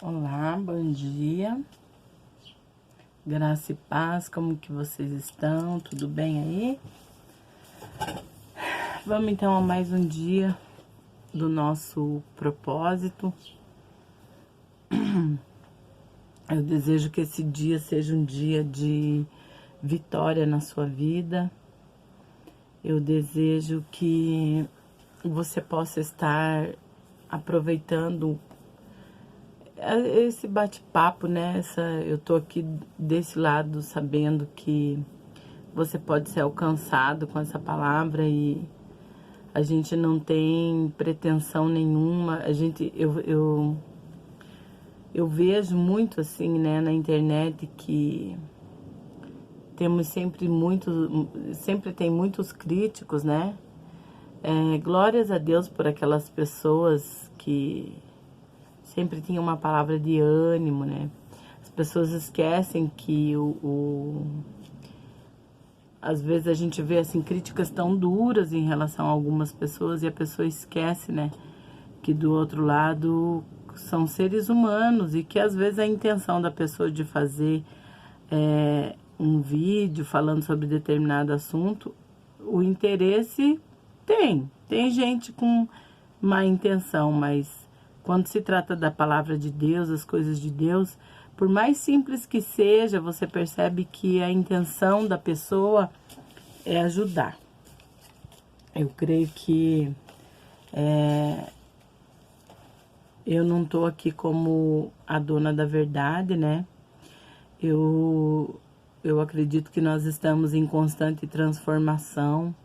Olá, bom dia, graça e paz, como que vocês estão? Tudo bem aí? Vamos então a mais um dia do nosso propósito. Eu desejo que esse dia seja um dia de vitória na sua vida. Eu desejo que você possa estar aproveitando esse bate-papo, né? Eu tô aqui desse lado sabendo que você pode ser alcançado com essa palavra e a gente não tem pretensão nenhuma. Eu vejo muito assim, né, na internet que temos sempre tem muitos críticos, né? Glórias a Deus por aquelas pessoas que sempre tinha uma palavra de ânimo, né? As pessoas esquecem que às vezes a gente vê assim críticas tão duras em relação a algumas pessoas e a pessoa esquece, né, que do outro lado são seres humanos e que às vezes a intenção da pessoa de fazer um vídeo falando sobre determinado assunto, o interesse tem gente com má intenção, mas quando se trata da palavra de Deus, as coisas de Deus, por mais simples que seja, você percebe que a intenção da pessoa é ajudar. Eu creio que eu não estou aqui como a dona da verdade, né? Eu acredito que nós estamos em constante transformação.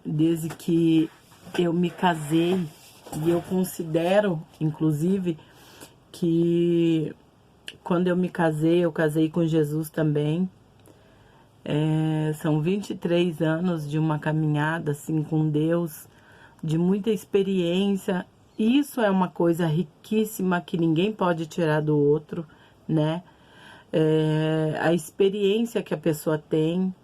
Desde que eu me casei, e eu considero, inclusive, que quando eu eu casei com Jesus também. São 23 anos de uma caminhada assim com Deus, de muita experiência. Isso é uma coisa riquíssima que ninguém pode tirar do outro, né? A experiência que a pessoa tem,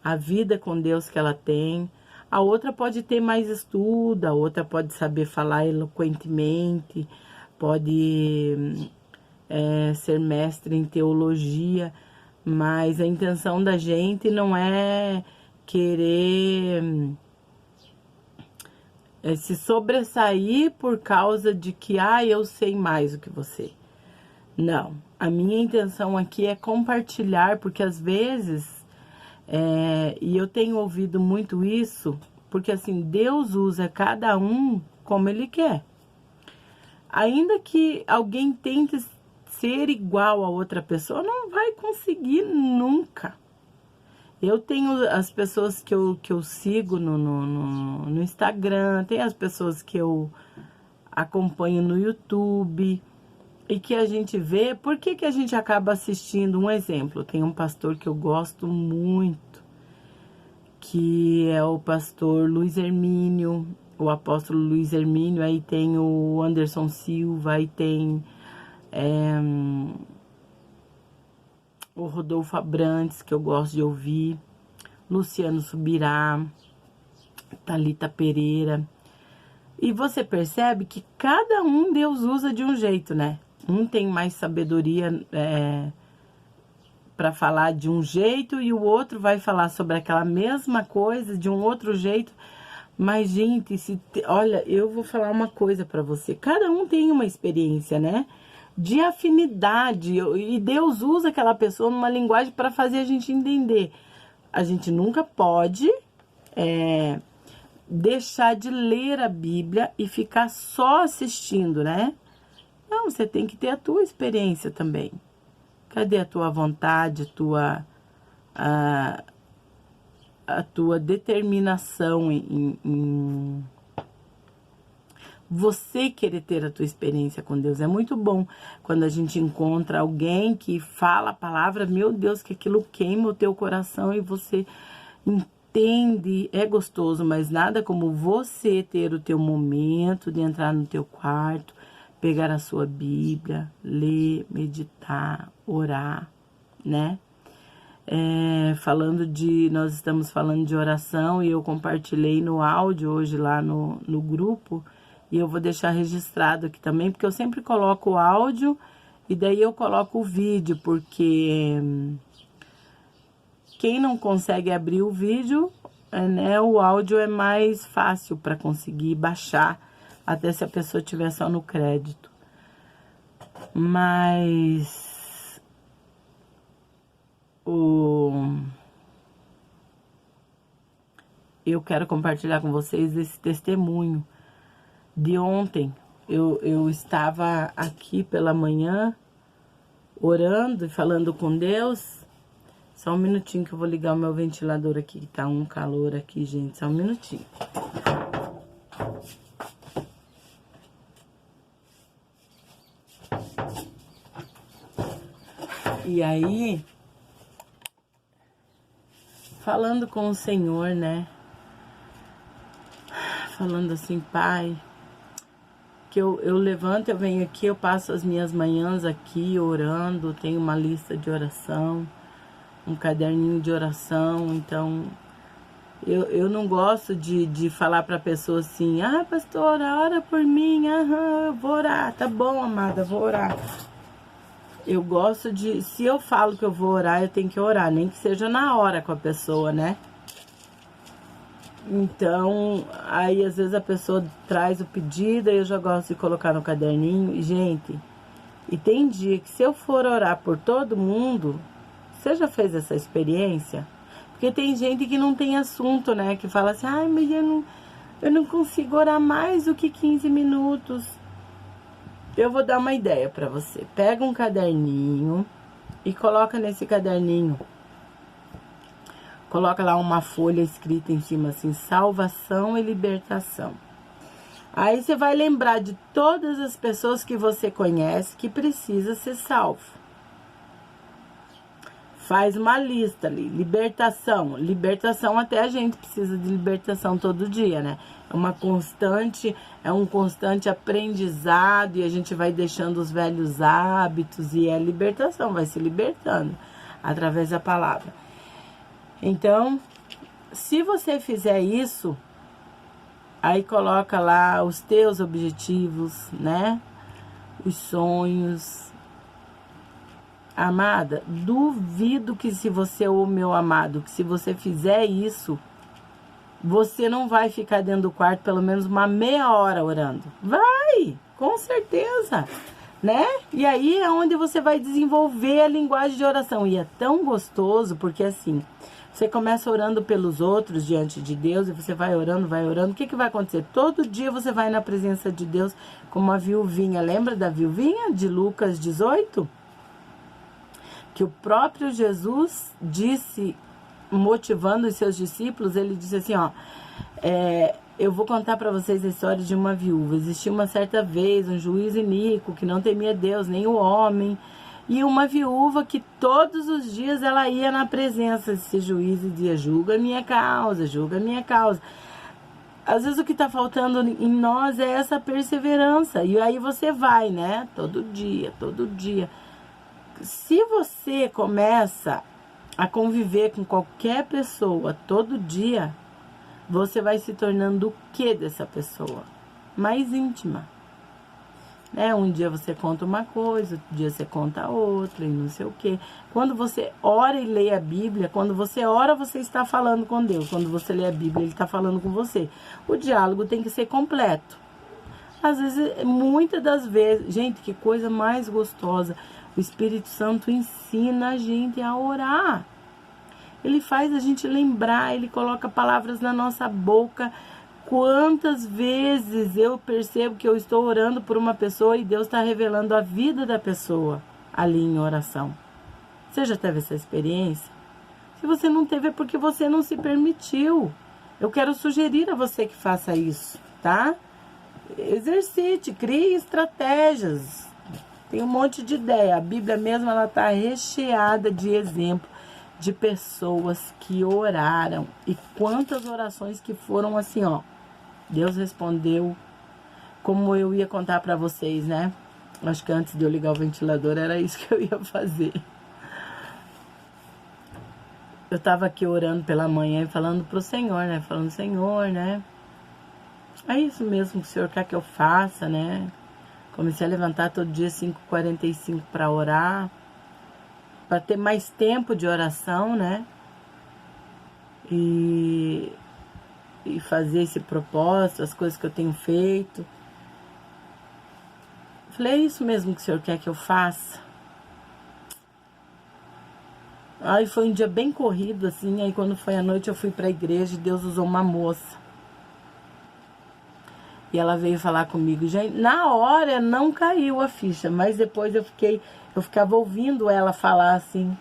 a vida com Deus que ela tem. A outra pode ter mais estudo, a outra pode saber falar eloquentemente, pode ser mestre em teologia, mas a intenção da gente não é querer se sobressair por causa de que, eu sei mais do que você. Não, a minha intenção aqui é compartilhar, porque às vezes, e eu tenho ouvido muito isso, porque assim, Deus usa cada um como Ele quer. Ainda que alguém tente ser igual a outra pessoa, não vai conseguir nunca. Eu tenho as pessoas que eu sigo no Instagram, tem as pessoas que eu acompanho no YouTube e que a gente vê. Por que a gente acaba assistindo? Um exemplo, tem um pastor que eu gosto muito, que é o pastor Luiz Hermínio, o apóstolo Luiz Hermínio. Aí tem o Anderson Silva, aí tem o Rodolfo Abrantes, que eu gosto de ouvir, Luciano Subirá, Thalita Pereira. E você percebe que cada um Deus usa de um jeito, né? Um tem mais sabedoria para falar de um jeito e o outro vai falar sobre aquela mesma coisa de um outro jeito. Mas, gente, olha, eu vou falar uma coisa para você. Cada um tem uma experiência, né? De afinidade. E Deus usa aquela pessoa numa linguagem para fazer a gente entender. A gente nunca pode deixar de ler a Bíblia e ficar só assistindo, né? Não, você tem que ter a tua experiência também. Cadê a tua vontade, a tua determinação em você querer ter a tua experiência com Deus? É muito bom quando a gente encontra alguém que fala a palavra, meu Deus, que aquilo queima o teu coração e você entende, é gostoso, mas nada como você ter o teu momento de entrar no teu quarto, pegar a sua Bíblia, ler, meditar, orar, né? Nós estamos falando de oração e eu compartilhei no áudio hoje lá no grupo E eu vou deixar registrado aqui também, porque eu sempre coloco o áudio e daí eu coloco o vídeo, porque quem não consegue abrir o vídeo, né, o áudio é mais fácil para conseguir baixar, até se a pessoa tiver só no crédito. Mas eu quero compartilhar com vocês esse testemunho de ontem. Eu estava aqui pela manhã, orando e falando com Deus. Só um minutinho que eu vou ligar o meu ventilador aqui, que tá um calor aqui, gente. Só um minutinho. E aí, falando com o Senhor, né? Falando assim, Pai, que eu levanto, eu venho aqui, eu passo as minhas manhãs aqui orando, tenho uma lista de oração, um caderninho de oração. Então eu não gosto de falar pra pessoa assim, pastora, ora por mim, eu vou orar, tá bom, amada, vou orar. Eu gosto de, se eu falo que eu vou orar, eu tenho que orar, nem que seja na hora com a pessoa, né? Então, aí às vezes a pessoa traz o pedido e eu já gosto de colocar no caderninho. E, gente, e tem dia que se eu for orar por todo mundo, você já fez essa experiência? Porque tem gente que não tem assunto, né? Que fala assim, mas eu não consigo orar mais do que 15 minutos. Eu vou dar uma ideia pra você. Pega um caderninho e coloca nesse caderninho. Coloca lá uma folha escrita em cima assim, salvação e libertação. Aí você vai lembrar de todas as pessoas que você conhece que precisa ser salvo. Faz uma lista ali, libertação. Libertação, até a gente precisa de libertação todo dia, né? É um constante aprendizado e a gente vai deixando os velhos hábitos e é libertação, vai se libertando através da palavra. Então, se você fizer isso, aí coloca lá os teus objetivos, né? Os sonhos. Amada, duvido que se você, ou meu amado, que se você fizer isso, você não vai ficar dentro do quarto pelo menos uma meia hora orando. Vai, com certeza, né? E aí é onde você vai desenvolver a linguagem de oração. E é tão gostoso, porque assim, você começa orando pelos outros diante de Deus e você vai orando, vai orando. O que vai acontecer? Todo dia você vai na presença de Deus como uma viuvinha. Lembra da viuvinha de Lucas 18? Que o próprio Jesus disse, motivando os seus discípulos, ele disse assim, eu vou contar para vocês a história de uma viúva. Existia uma certa vez um juiz iníquo que não temia Deus, nem o homem, e uma viúva que todos os dias ela ia na presença desse juiz e dizia, julga a minha causa, julga a minha causa. Às vezes o que está faltando em nós é essa perseverança, e aí você vai, né, todo dia. Se você começa a conviver com qualquer pessoa todo dia, você vai se tornando o que dessa pessoa? Mais íntima. Né? Um dia você conta uma coisa, outro dia você conta outra e não sei o quê. Quando você ora e lê a Bíblia, quando você ora, você está falando com Deus. Quando você lê a Bíblia, Ele está falando com você. O diálogo tem que ser completo. Às vezes, muitas das vezes, gente, que coisa mais gostosa. O Espírito Santo ensina a gente a orar. Ele faz a gente lembrar, ele coloca palavras na nossa boca. Quantas vezes eu percebo que eu estou orando por uma pessoa e Deus está revelando a vida da pessoa ali em oração. Você já teve essa experiência? Se você não teve, é porque você não se permitiu. Eu quero sugerir a você que faça isso, tá? Exercite, crie estratégias. Tem um monte de ideia. A Bíblia mesmo, ela está recheada de exemplo de pessoas que oraram. E quantas orações que foram assim, Deus respondeu, como eu ia contar para vocês, né? Acho que antes de eu ligar o ventilador era isso que eu ia fazer. Eu estava aqui orando pela manhã e falando pro Senhor, né? Falando, Senhor, né? é isso mesmo que o Senhor quer que eu faça, né? Comecei a levantar todo dia 5h45 para orar, para ter mais tempo de oração, né? E fazer esse propósito, as coisas que eu tenho feito. Falei, é isso mesmo que o Senhor quer que eu faça? Aí foi um dia bem corrido, assim, aí quando foi à noite eu fui para a igreja e Deus usou uma moça. E ela veio falar comigo. Gente, na hora não caiu a ficha, mas depois eu ficava ouvindo ela falar assim,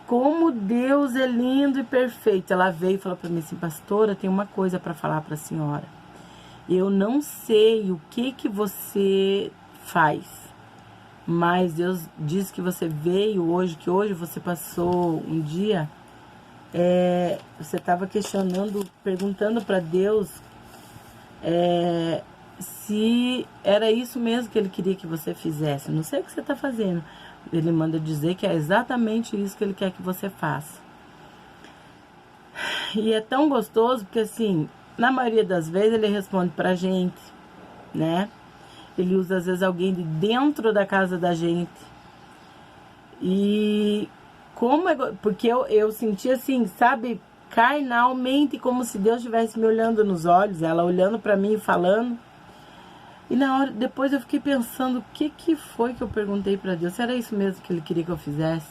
como Deus é lindo e perfeito. Ela veio e falou para mim assim, pastora, tem uma coisa para falar para a senhora. Eu não sei o que você faz, mas Deus diz que você veio hoje, que hoje você passou um dia, você estava questionando, perguntando para Deus se era isso mesmo que Ele queria que você fizesse. Não sei o que você está fazendo. Ele manda dizer que é exatamente isso que Ele quer que você faça. E é tão gostoso porque, assim, na maioria das vezes Ele responde pra gente, né? Ele usa, às vezes, alguém de dentro da casa da gente. E como porque eu senti assim, sabe, carnalmente, como se Deus estivesse me olhando nos olhos, ela olhando pra mim e falando. E na hora, depois eu fiquei pensando, o que foi que eu perguntei pra Deus? Era isso mesmo que Ele queria que eu fizesse?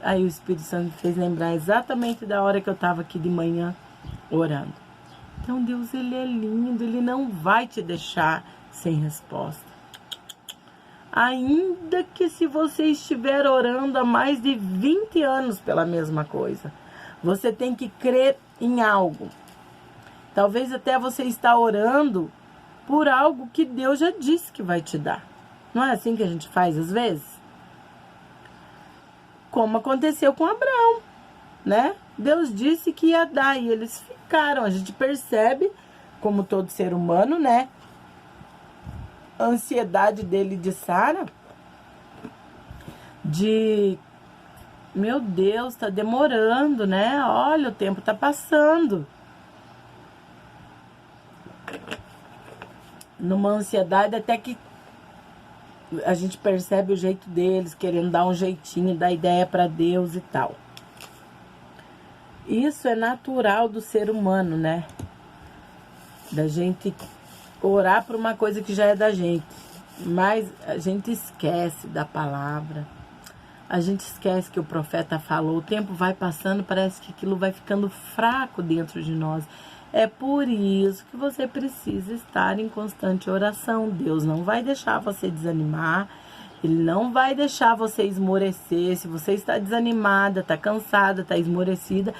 Aí o Espírito Santo me fez lembrar exatamente da hora que eu estava aqui de manhã orando. Então Deus, Ele é lindo, Ele não vai te deixar sem resposta. Ainda que se você estiver orando há mais de 20 anos pela mesma coisa, você tem que crer em algo. Talvez até você está orando por algo que Deus já disse que vai te dar. Não é assim que a gente faz às vezes? Como aconteceu com Abraão, né? Deus disse que ia dar e eles ficaram. A gente percebe, como todo ser humano, né? A ansiedade dele de Sara, meu Deus, tá demorando, né? Olha, o tempo tá passando. Numa ansiedade até que a gente percebe o jeito deles, querendo dar um jeitinho, dar ideia para Deus e tal. Isso é natural do ser humano, né? Da gente orar por uma coisa que já é da gente. Mas a gente esquece da palavra. A gente esquece que o profeta falou. O tempo vai passando, parece que aquilo vai ficando fraco dentro de nós. É por isso que você precisa estar em constante oração. Deus não vai deixar você desanimar. Ele não vai deixar você esmorecer. Se você está desanimada, está cansada, está esmorecida,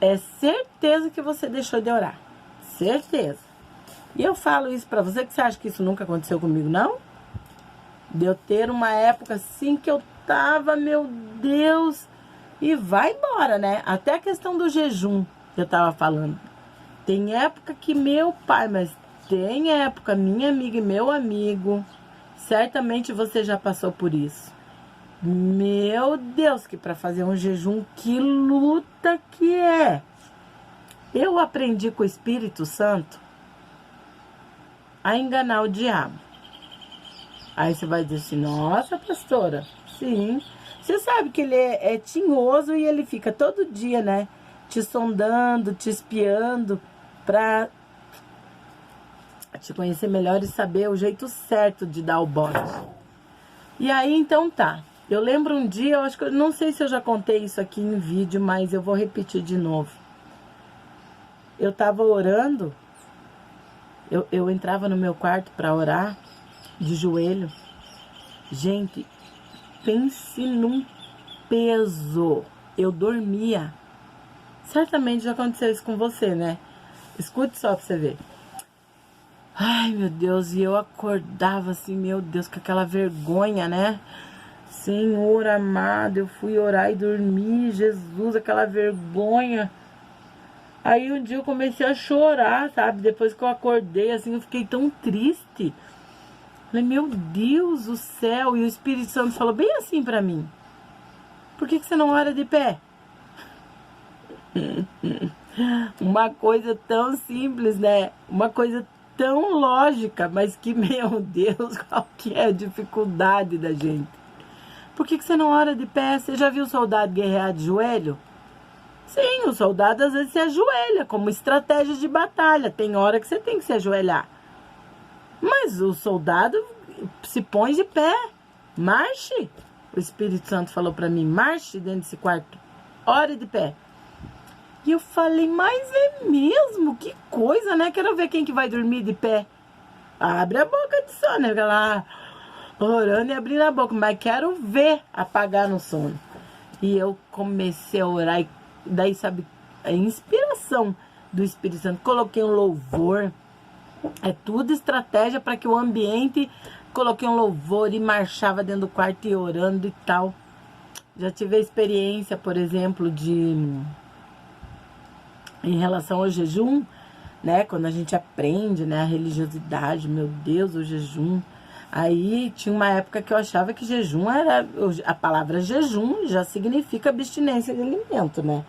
é certeza que você deixou de orar. Certeza. E eu falo isso pra você, que você acha que isso nunca aconteceu comigo, não? De eu ter uma época assim que eu tava, meu Deus, e vai embora, né? Até a questão do jejum que eu tava falando. Tem época que meu pai, mas tem época, minha amiga e meu amigo, certamente você já passou por isso. Meu Deus, que para fazer um jejum, que luta que é. Eu aprendi com o Espírito Santo a enganar o diabo. Aí você vai dizer assim, nossa, pastora, sim. Você sabe que ele é tinhoso e ele fica todo dia, né? Te sondando, te espiando, pra te conhecer melhor e saber o jeito certo de dar o bote. E aí, então tá. Eu lembro um dia, eu acho que eu não sei se eu já contei isso aqui em vídeo, mas eu vou repetir de novo. Eu tava orando, eu entrava no meu quarto para orar, de joelho. Gente, pense num peso. Eu dormia. Certamente já aconteceu isso com você, né? Escute só pra você ver. Ai, meu Deus, e eu acordava assim, meu Deus, com aquela vergonha, né? Senhor amado, eu fui orar e dormi, Jesus, aquela vergonha. Aí um dia eu comecei a chorar, sabe? Depois que eu acordei, assim, eu fiquei tão triste. Falei, meu Deus do céu. E o Espírito Santo falou bem assim pra mim. Por que você não ora de pé? Uma coisa tão simples, né? Uma coisa tão lógica, mas que, meu Deus, qual que é a dificuldade da gente? Por que você não ora de pé? Você já viu o soldado guerrear de joelho? Sim, o soldado às vezes se ajoelha como estratégia de batalha. Tem hora que você tem que se ajoelhar. Mas o soldado se põe de pé. Marche. O Espírito Santo falou para mim, marche dentro desse quarto. Ore de pé. E eu falei, mas é mesmo? Que coisa, né? Quero ver quem que vai dormir de pé. Abre a boca de sono, né? Lá orando e abrindo a boca. Mas quero ver apagar no sono. E eu comecei a orar. E daí, sabe, a inspiração do Espírito Santo. Coloquei um louvor. É tudo estratégia para que o ambiente... Coloquei um louvor e marchava dentro do quarto e orando e tal. Já tive a experiência, por exemplo, em relação ao jejum, né? Quando a gente aprende, né, a religiosidade, meu Deus, o jejum. Aí tinha uma época que eu achava que jejum era... A palavra jejum já significa abstinência de alimento, né?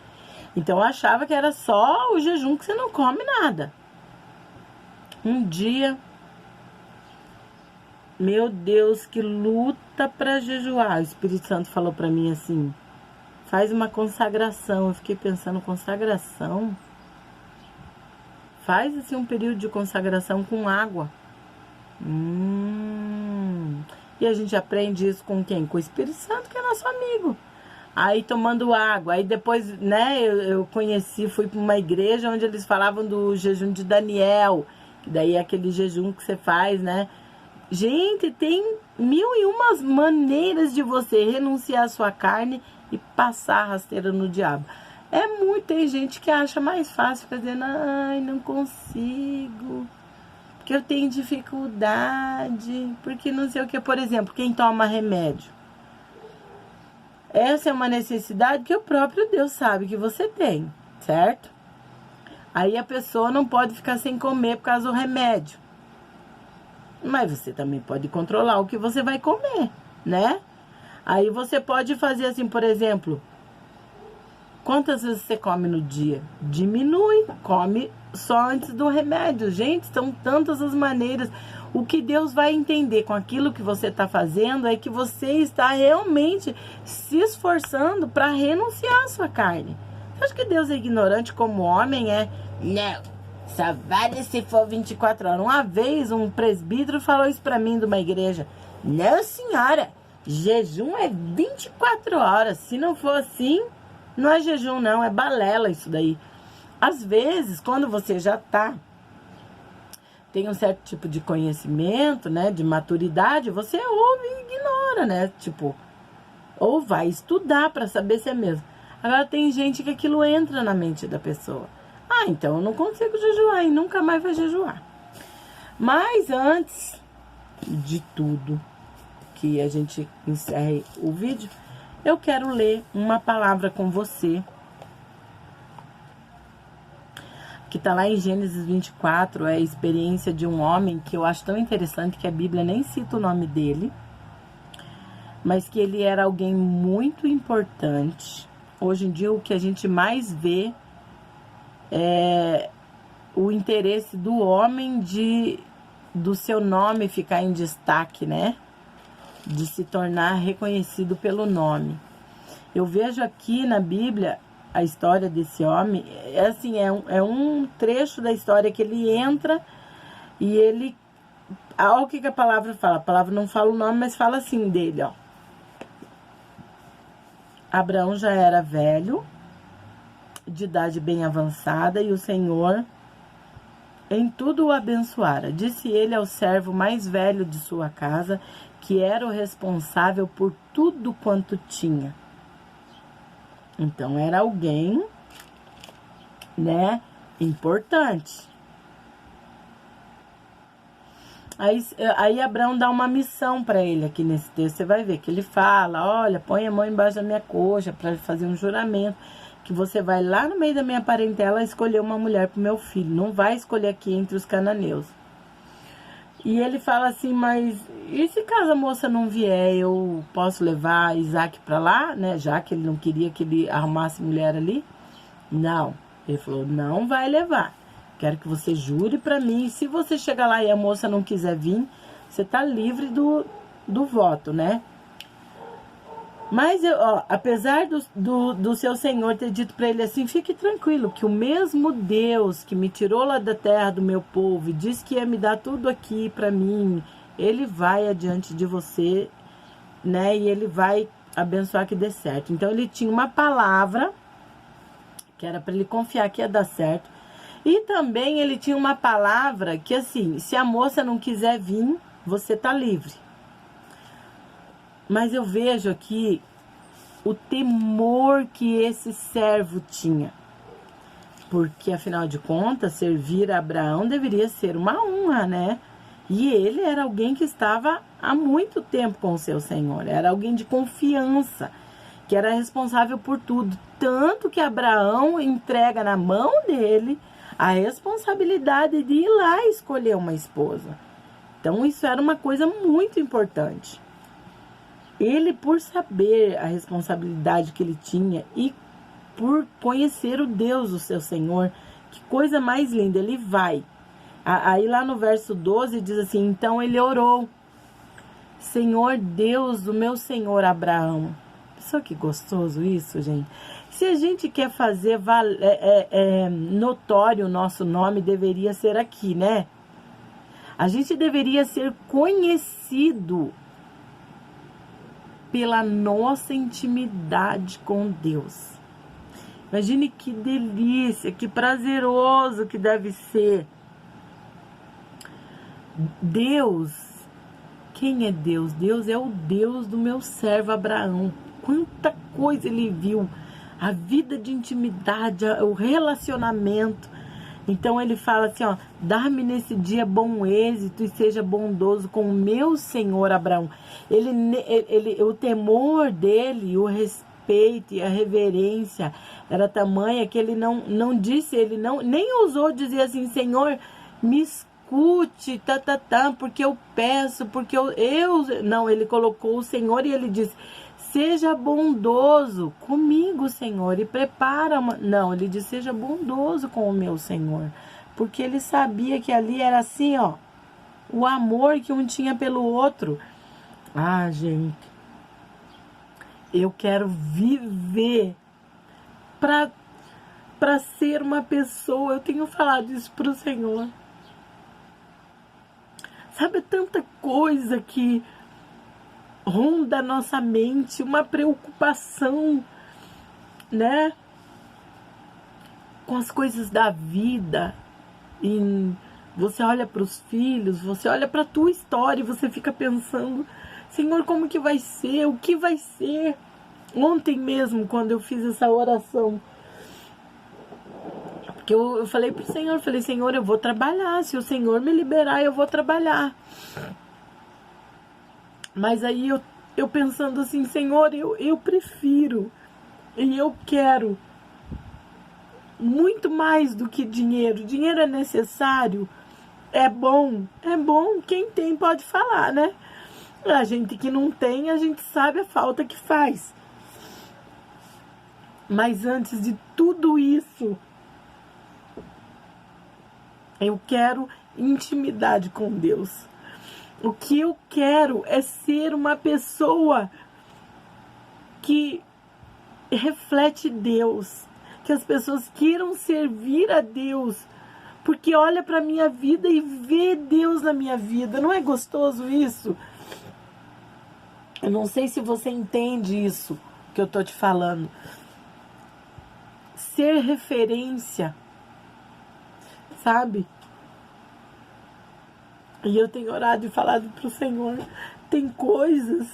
Então eu achava que era só o jejum que você não come nada. Um dia... Meu Deus, que luta para jejuar. O Espírito Santo falou para mim assim, faz uma consagração. Eu fiquei pensando, consagração? Faz assim um período de consagração com água. E a gente aprende isso com quem? Com o Espírito Santo, que é nosso amigo. Aí tomando água. Aí depois, né, eu conheci, fui para uma igreja onde eles falavam do jejum de Daniel. Que daí é aquele jejum que você faz, né? Gente, tem 1001 maneiras de você renunciar à sua carne e passar a rasteira no diabo. Tem gente que acha mais fácil ficar dizendo, ai, não consigo, porque eu tenho dificuldade, porque não sei o que. Por exemplo, quem toma remédio. Essa é uma necessidade que o próprio Deus sabe que você tem, certo? Aí a pessoa não pode ficar sem comer por causa do remédio. Mas você também pode controlar o que você vai comer, né? Aí você pode fazer assim, por exemplo, quantas vezes você come no dia? Diminui, come só antes do remédio. Gente, são tantas as maneiras. O que Deus vai entender com aquilo que você está fazendo é que você está realmente se esforçando para renunciar à sua carne. Você acha que Deus é ignorante como homem? Não. Só vale se for 24 horas. Uma vez um presbítero falou isso pra mim de uma igreja. Não, senhora, jejum é 24 horas. Se não for assim, não é jejum não, é balela isso daí. Às vezes, quando você já tem um certo tipo de conhecimento, né, de maturidade, você ouve e ignora, né, tipo, ou vai estudar pra saber se é mesmo. Agora tem gente que aquilo entra na mente da pessoa. Então eu não consigo jejuar e nunca mais vai jejuar. Mas antes de tudo que a gente encerre o vídeo, eu quero ler uma palavra com você, que está lá em Gênesis 24, é a experiência de um homem que eu acho tão interessante que a Bíblia nem cita o nome dele, mas que ele era alguém muito importante. Hoje em dia o que a gente mais vê é o interesse do homem do seu nome ficar em destaque, né? De se tornar reconhecido pelo nome. Eu vejo aqui na Bíblia a história desse homem, é um trecho da história que ele entra e ele... Olha o que a palavra fala. A palavra não fala o nome, mas fala assim dele, ó. Abraão já era velho, de idade bem avançada, e o Senhor em tudo o abençoara. Disse ele ao servo mais velho de sua casa, que era o responsável por tudo quanto tinha. Então era alguém, né, importante. Aí Abraão dá uma missão para ele aqui nesse texto. Você vai ver que ele fala, olha, põe a mão embaixo da minha coxa para fazer um juramento, que você vai lá no meio da minha parentela escolher uma mulher para o meu filho. Não vai escolher aqui entre os cananeus. E ele fala assim, mas e se caso a moça não vier, eu posso levar Isaac para lá, né? Já que ele não queria que ele arrumasse mulher ali? Não. Ele falou, não vai levar. Quero que você jure pra mim. Se você chegar lá e a moça não quiser vir, você tá livre do voto, né? Mas, apesar do seu senhor ter dito pra ele assim, fique tranquilo, que o mesmo Deus que me tirou lá da terra do meu povo e disse que ia me dar tudo aqui pra mim, ele vai adiante de você, né? E ele vai abençoar que dê certo. Então, ele tinha uma palavra que era pra ele confiar que ia dar certo. E também ele tinha uma palavra que, assim, se a moça não quiser vir, você tá livre. Mas eu vejo aqui o temor que esse servo tinha. Porque, afinal de contas, servir a Abraão deveria ser uma honra, né? E ele era alguém que estava há muito tempo com o seu Senhor. Era alguém de confiança, que era responsável por tudo. Tanto que Abraão entrega na mão dele a responsabilidade de ir lá escolher uma esposa. Então, isso era uma coisa muito importante. Ele, por saber a responsabilidade que ele tinha e por conhecer o Deus do seu Senhor, que coisa mais linda, ele vai. Aí lá no verso 12 diz assim, então ele orou, Senhor Deus do meu Senhor Abraão. Só que gostoso isso, gente. Se a gente quer fazer notório o nosso nome, deveria ser aqui, né? A gente deveria ser conhecido pela nossa intimidade com Deus. Imagine que delícia, que prazeroso que deve ser. Deus, quem é Deus? Deus é o Deus do meu servo Abraão. Quanta coisa ele viu, a vida de intimidade, o relacionamento. Então ele fala assim, ó, dá-me nesse dia bom êxito e seja bondoso com o meu Senhor Abraão. O temor dele, o respeito e a reverência era tamanha que ele não disse, ele nem ousou dizer assim, Senhor, me escute, porque eu peço, porque eu... Não, ele colocou o Senhor e ele disse, seja bondoso comigo, Senhor, e prepara uma... Não, ele disse, seja bondoso com o meu Senhor. Porque ele sabia que ali era assim, ó, o amor que um tinha pelo outro. Ah, gente, eu quero viver para ser uma pessoa. Eu tenho falado isso pro Senhor. Sabe, tanta coisa que ronda a nossa mente, uma preocupação, né? Com as coisas da vida. E você olha para os filhos, você olha para a tua história e você fica pensando, Senhor, como que vai ser? O que vai ser? Ontem mesmo, quando eu fiz essa oração, porque eu falei pro Senhor, Senhor, eu vou trabalhar, se o Senhor me liberar, eu vou trabalhar. Mas aí eu pensando assim, Senhor, eu prefiro e eu quero muito mais do que dinheiro. Dinheiro é necessário, é bom, quem tem pode falar, né? A gente que não tem, a gente sabe a falta que faz. Mas antes de tudo isso, eu quero intimidade com Deus. O que eu quero é ser uma pessoa que reflete Deus, que as pessoas queiram servir a Deus, porque olha para a minha vida e vê Deus na minha vida. Não é gostoso isso? Eu não sei se você entende isso que eu tô te falando. Ser referência, sabe? E eu tenho orado e falado pro Senhor, tem coisas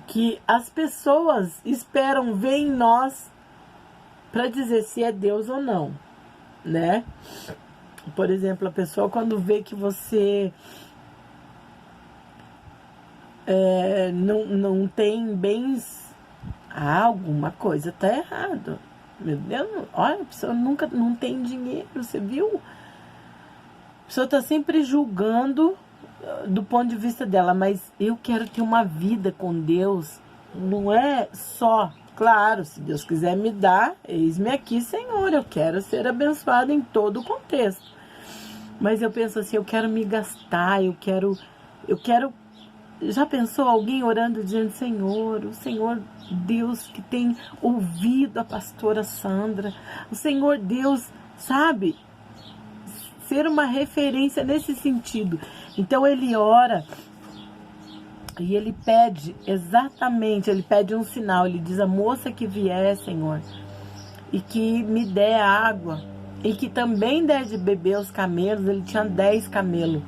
que as pessoas esperam ver em nós para dizer se é Deus ou não, né? Por exemplo, a pessoa quando vê que você não tem bens, alguma coisa tá errado. Meu Deus, olha, a pessoa não tem dinheiro, você viu? A pessoa está sempre julgando do ponto de vista dela, mas eu quero ter uma vida com Deus, não é só Claro, se Deus quiser me dar, eis-me aqui, Senhor, eu quero ser abençoada em todo o contexto. Mas eu penso assim, eu quero me gastar, eu quero... Já pensou alguém orando dizendo, Senhor, o Senhor Deus que tem ouvido a pastora Sandra, o Senhor Deus, sabe, ser uma referência nesse sentido. Então ele ora e ele pede exatamente, ele pede um sinal, ele diz, a moça que vier, Senhor, e que me dê água, e que também der de beber aos camelos, ele tinha 10 camelos,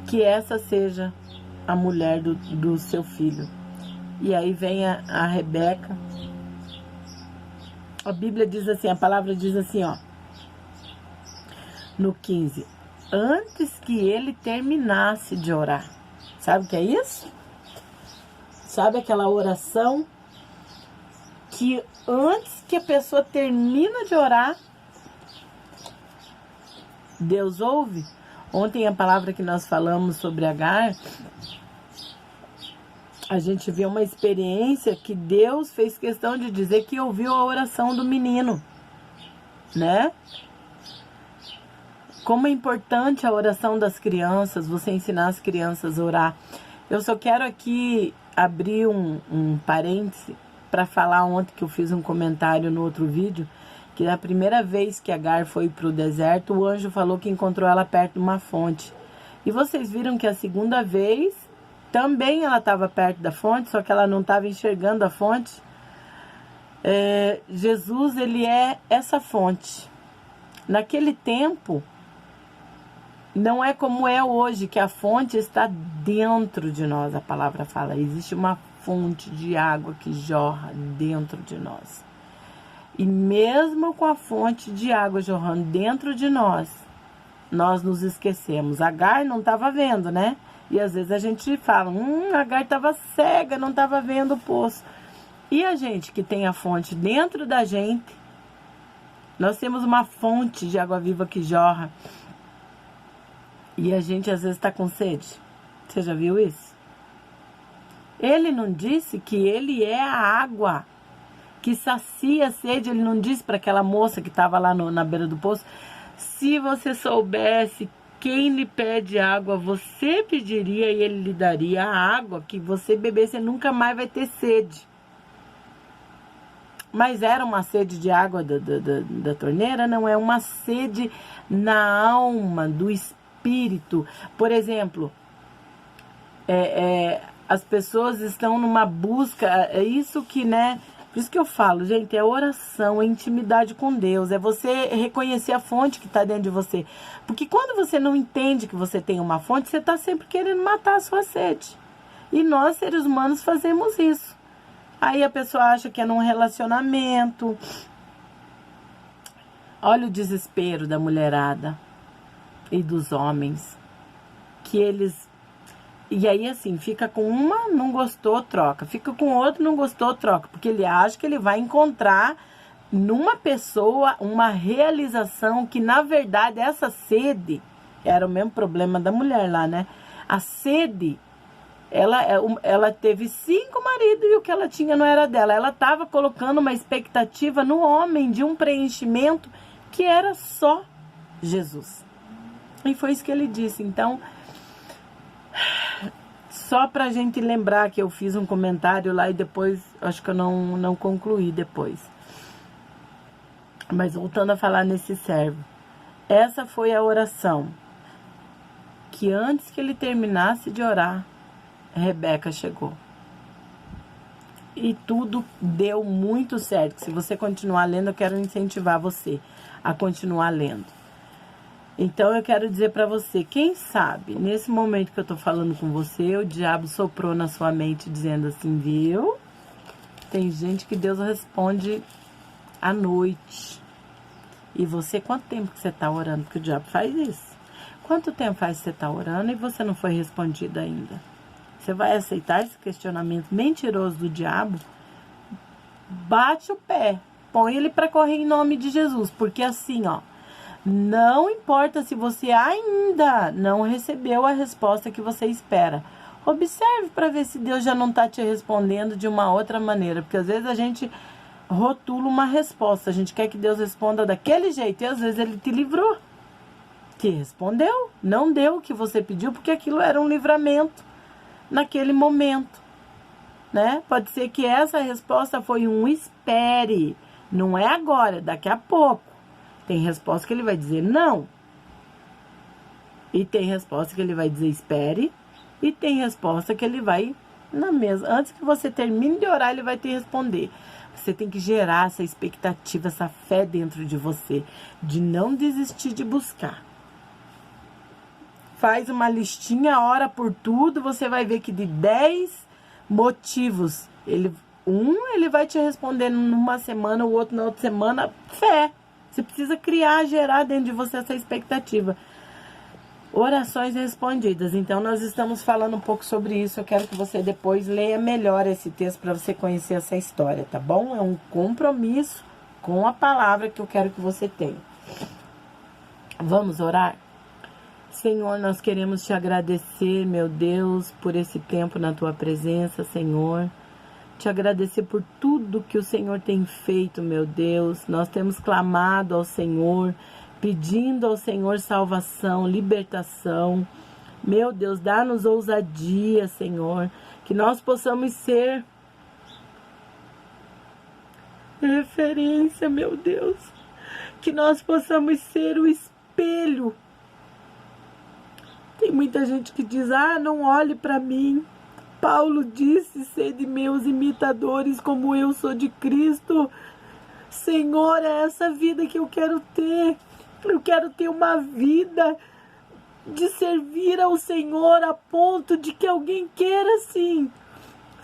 que essa seja a mulher do seu filho. E aí vem a Rebeca. A Bíblia diz assim, a palavra diz assim, ó, no 15, antes que ele terminasse de orar. Sabe o que é isso? Sabe aquela oração que antes que a pessoa termina de orar, Deus ouve? Ontem a palavra que nós falamos sobre Agar, a gente viu uma experiência que Deus fez questão de dizer que ouviu a oração do menino, né? Como é importante a oração das crianças, você ensinar as crianças a orar. Eu só quero aqui abrir um parêntese para falar ontem que eu fiz um comentário no outro vídeo, que na primeira vez que Agar foi para o deserto, o anjo falou que encontrou ela perto de uma fonte. E vocês viram que a segunda vez, também ela estava perto da fonte, só que ela não estava enxergando a fonte. Jesus, ele é essa fonte. Naquele tempo, não é como é hoje, que a fonte está dentro de nós, a palavra fala. Existe uma fonte de água que jorra dentro de nós. E mesmo com a fonte de água jorrando dentro de nós, nós nos esquecemos. Agar não estava vendo, né? E às vezes a gente fala, Agar estava cega, não estava vendo o poço. E a gente que tem a fonte dentro da gente, nós temos uma fonte de água viva que jorra. E a gente às vezes está com sede. Você já viu isso? Ele não disse que ele é a água que sacia a sede. Ele não disse para aquela moça que estava lá na beira do poço, se você soubesse quem lhe pede água, você pediria e ele lhe daria a água que você beber, você nunca mais vai ter sede. Mas era uma sede de água da torneira? Não, é uma sede na alma, do espírito. Por exemplo, as pessoas estão numa busca, é isso que, né? Por isso que eu falo, gente, é oração, é intimidade com Deus, é você reconhecer a fonte que está dentro de você. Porque quando você não entende que você tem uma fonte, você está sempre querendo matar a sua sede. E nós, seres humanos, fazemos isso. Aí a pessoa acha que é num relacionamento. Olha o desespero da mulherada e dos homens. Que eles... E aí, assim, fica com uma, não gostou, troca. Fica com outro, não gostou, troca. Porque ele acha que ele vai encontrar numa pessoa uma realização que, na verdade, essa sede era o mesmo problema da mulher lá, né? A sede, ela teve 5 maridos e o que ela tinha não era dela. Ela estava colocando uma expectativa no homem de um preenchimento que era só Jesus. E foi isso que ele disse. Então... Só pra gente lembrar que eu fiz um comentário lá e depois, acho que eu não concluí depois. Mas voltando a falar nesse servo. Essa foi a oração. Que antes que ele terminasse de orar, Rebeca chegou. E tudo deu muito certo. Se você continuar lendo, eu quero incentivar você a continuar lendo. Então eu quero dizer para você, quem sabe, nesse momento que eu tô falando com você, o diabo soprou na sua mente dizendo assim, viu? Tem gente que Deus responde à noite. E você, quanto tempo que você tá orando? Porque o diabo faz isso. Quanto tempo faz que você tá orando e você não foi respondido ainda? Você vai aceitar esse questionamento mentiroso do diabo? Bate o pé, põe ele para correr em nome de Jesus, porque assim, ó, não importa se você ainda não recebeu a resposta que você espera. Observe para ver se Deus já não está te respondendo de uma outra maneira, porque às vezes a gente rotula uma resposta, a gente quer que Deus responda daquele jeito, e às vezes Ele te livrou, te respondeu, não deu o que você pediu, porque aquilo era um livramento naquele momento, né? Pode ser que essa resposta foi um espere, não é agora, daqui a pouco. Tem resposta que Ele vai dizer não, e tem resposta que Ele vai dizer espere, e tem resposta que Ele vai, na mesma, antes que você termine de orar, Ele vai te responder. Você tem que gerar essa expectativa, essa fé dentro de você, de não desistir de buscar. Faz uma listinha, ora por tudo, você vai ver que de 10 motivos, ele vai te responder numa semana, o outro na outra semana. Fé. Você precisa criar, gerar dentro de você essa expectativa. Orações respondidas. Então, nós estamos falando um pouco sobre isso. Eu quero que você depois leia melhor esse texto para você conhecer essa história, tá bom? É um compromisso com a palavra que eu quero que você tenha. Vamos orar? Senhor, nós queremos te agradecer, meu Deus, por esse tempo na tua presença, Senhor. Te agradecer por tudo que o Senhor tem feito, meu Deus. Nós temos clamado ao Senhor, pedindo ao Senhor salvação, libertação. Meu Deus, dá-nos ousadia, Senhor, que nós possamos ser referência, meu Deus, que nós possamos ser o espelho. Tem muita gente que diz, não olhe para mim. Paulo disse, sede meus imitadores como eu sou de Cristo. Senhor, é essa vida que eu quero ter. Eu quero ter uma vida de servir ao Senhor a ponto de que alguém queira, sim,